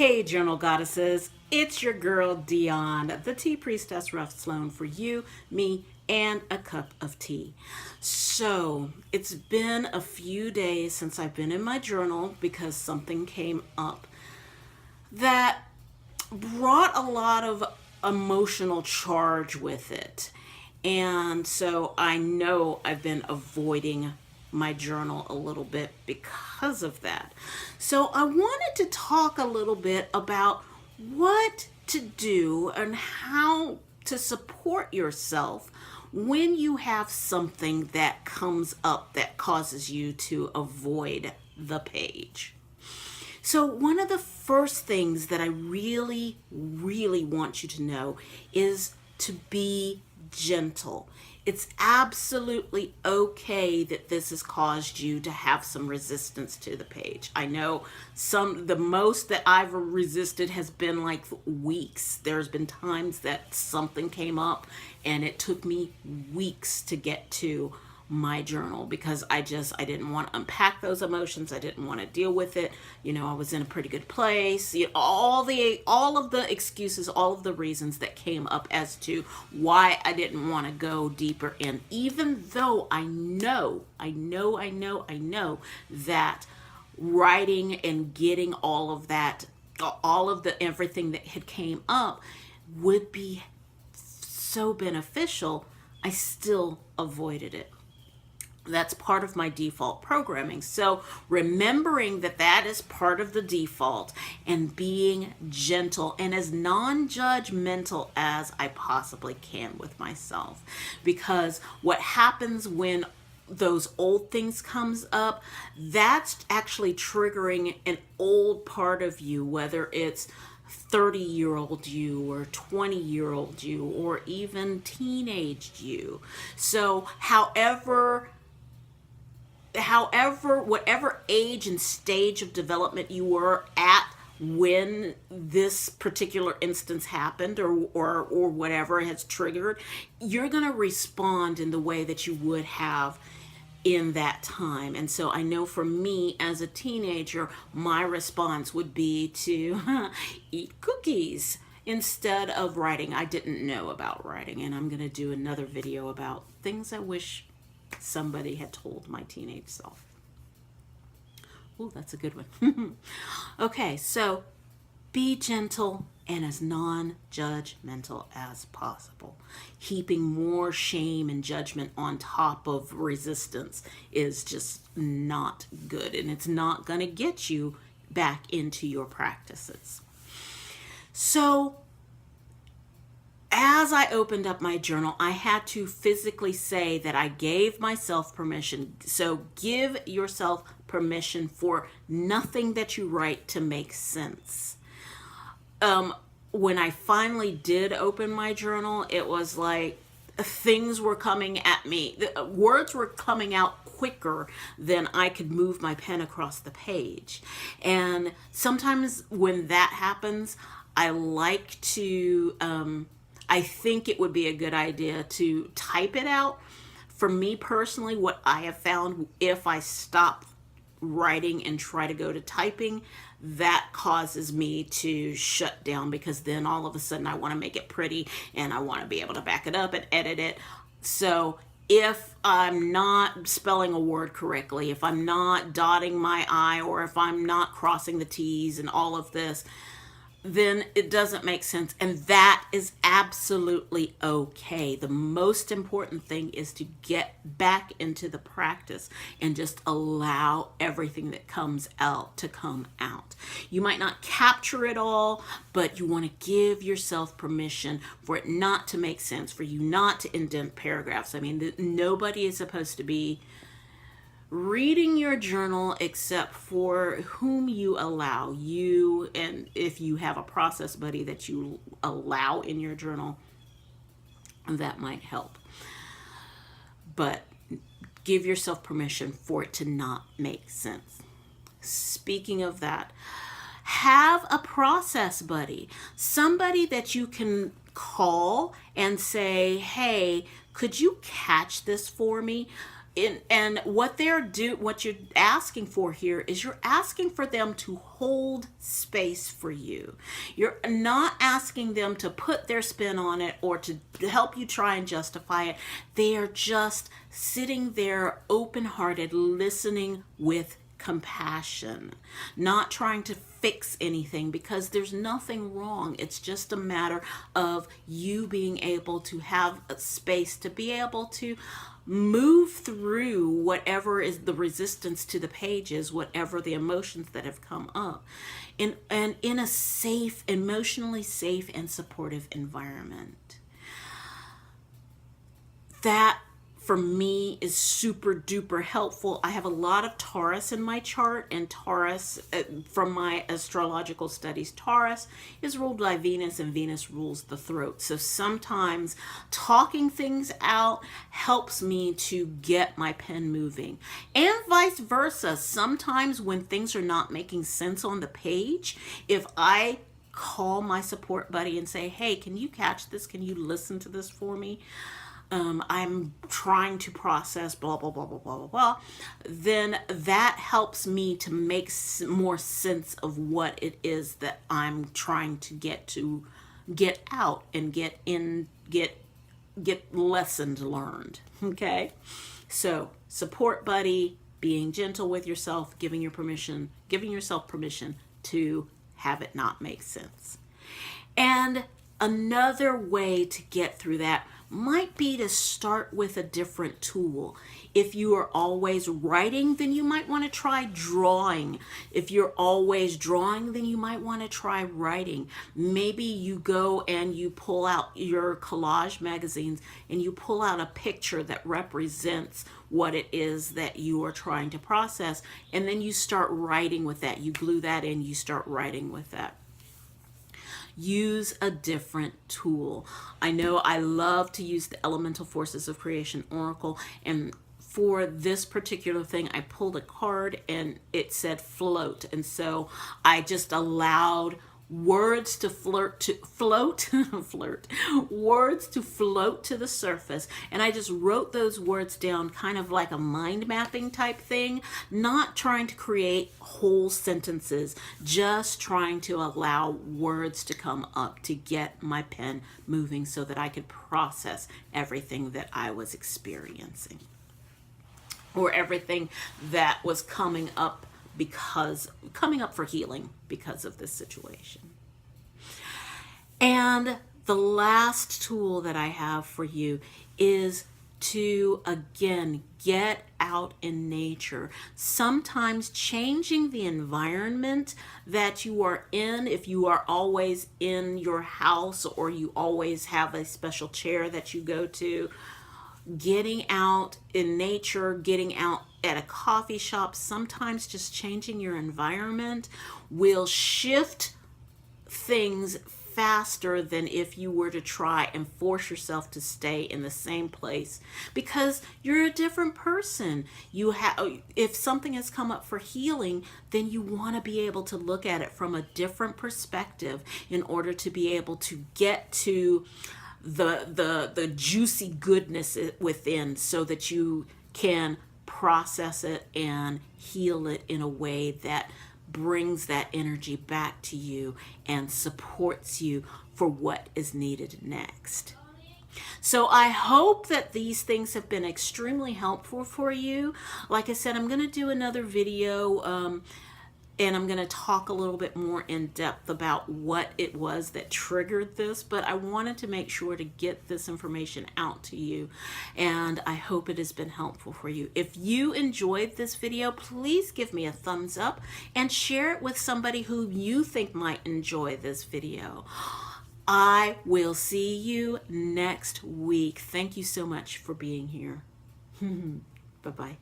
Hey, Journal Goddesses, it's your girl Dionne, the tea priestess Rough Sloan for you, me, and a cup of tea. So, it's been a few days since I've been in my journal because something came up that brought a lot of emotional charge with it. And so I know I've been avoiding my journal a little bit because of that. So I wanted to talk a little bit about what to do and how to support yourself when you have something that comes up that causes you to avoid the page. So, one of the first things that I really, really want you to know is to be gentle. It's absolutely okay that this has caused you to have some resistance to the page. I know the most that I've resisted has been like weeks. There's been times that something came up and it took me weeks to get to my journal because I didn't want to unpack those emotions. I didn't want to deal with it. I was in a pretty good place. All of the excuses, all of the reasons that came up as to why I didn't want to go deeper in, even though I know that writing and getting all of the everything that had came up would be so beneficial. I still avoided it. That's part of my default programming. So remembering that is part of the default and being gentle and as non-judgmental as I possibly can with myself. Because what happens when those old things comes up, that's actually triggering an old part of you, whether it's 30-year-old you or 20-year-old you or even teenage you. So whatever age and stage of development you were at when this particular instance happened or whatever has triggered, you're going to respond in the way that you would have in that time. And so I know for me as a teenager, my response would be to eat cookies instead of writing. I didn't know about writing, and I'm going to do another video about things I wish somebody had told my teenage self. Oh, that's a good one. Okay, so be gentle and as non-judgmental as possible. Heaping more shame and judgment on top of resistance is just not good, and it's not going to get you back into your practices. So as I opened up my journal, I had to physically say that I gave myself permission. So give yourself permission for nothing that you write to make sense. When I finally did open my journal, it was like things were coming at me. The words were coming out quicker than I could move my pen across the page. And sometimes when that happens, I like to I think it would be a good idea to type it out. For me personally, what I have found, if I stop writing and try to go to typing, that causes me to shut down because then all of a sudden I want to make it pretty and I want to be able to back it up and edit it. So if I'm not spelling a word correctly, if I'm not dotting my I, or if I'm not crossing the T's and all of this, then it doesn't make sense. And that is absolutely okay. The most important thing is to get back into the practice and just allow everything that comes out to come out. You might not capture it all, but you want to give yourself permission for it not to make sense, for you not to indent paragraphs. I mean, nobody is supposed to be reading your journal except for whom you allow. You, and if you have a process buddy that you allow in your journal, that might help. But give yourself permission for it to not make sense. Speaking of that, have a process buddy, somebody that you can call and say, hey, could you catch this for me? And what what you're asking for here is you're asking for them to hold space for you. You're not asking them to put their spin on it or to help you try and justify it. They are just sitting there open-hearted, listening with compassion, not trying to fix anything, because there's nothing wrong. It's just a matter of you being able to have a space to be able to move through whatever is the resistance to the pages, whatever the emotions that have come up, and in a safe, emotionally safe and supportive environment. That for me is super duper helpful. I have a lot of Taurus in my chart, and Taurus, from my astrological studies, Taurus is ruled by Venus, and Venus rules the throat. So sometimes talking things out helps me to get my pen moving, and vice versa. Sometimes when things are not making sense on the page, if I call my support buddy and say, hey, can you catch this? Can you listen to this for me? I'm trying to process blah, blah, blah, blah, blah, blah, blah, then that helps me to make more sense of what it is that I'm trying to get out and get lessons learned. Okay. So support buddy, being gentle with yourself, giving yourself permission to have it not make sense. And another way to get through that might be to start with a different tool. If you are always writing, then you might want to try drawing. If you're always drawing, then you might want to try writing. Maybe you go and you pull out your collage magazines and you pull out a picture that represents what it is that you are trying to process, and then you start writing with that. You glue that in, you start writing with that. Use a different tool. I know I love to use the Elemental Forces of Creation Oracle, and for this particular thing, I pulled a card and it said float, and so I just allowed words to words to float to the surface, and I just wrote those words down, kind of like a mind mapping type thing, not trying to create whole sentences, just trying to allow words to come up to get my pen moving so that I could process everything that I was experiencing, or everything that was coming up for healing because of this situation. And the last tool that I have for you is to, again, get out in nature. Sometimes changing the environment that you are in, if you are always in your house or you always have a special chair that you go to, getting out in nature, getting out at a coffee shop, sometimes just changing your environment will shift things faster than if you were to try and force yourself to stay in the same place, because you're a different person. If something has come up for healing, then you want to be able to look at it from a different perspective in order to be able to get to the juicy goodness within, so that you can process it and heal it in a way that brings that energy back to you and supports you for what is needed next. So I hope that these things have been extremely helpful for you. Like I said, I'm going to do another video and I'm going to talk a little bit more in depth about what it was that triggered this, but I wanted to make sure to get this information out to you, and I hope it has been helpful for you. If you enjoyed this video, please give me a thumbs up and share it with somebody who you think might enjoy this video. I will see you next week. Thank you so much for being here. Bye-bye.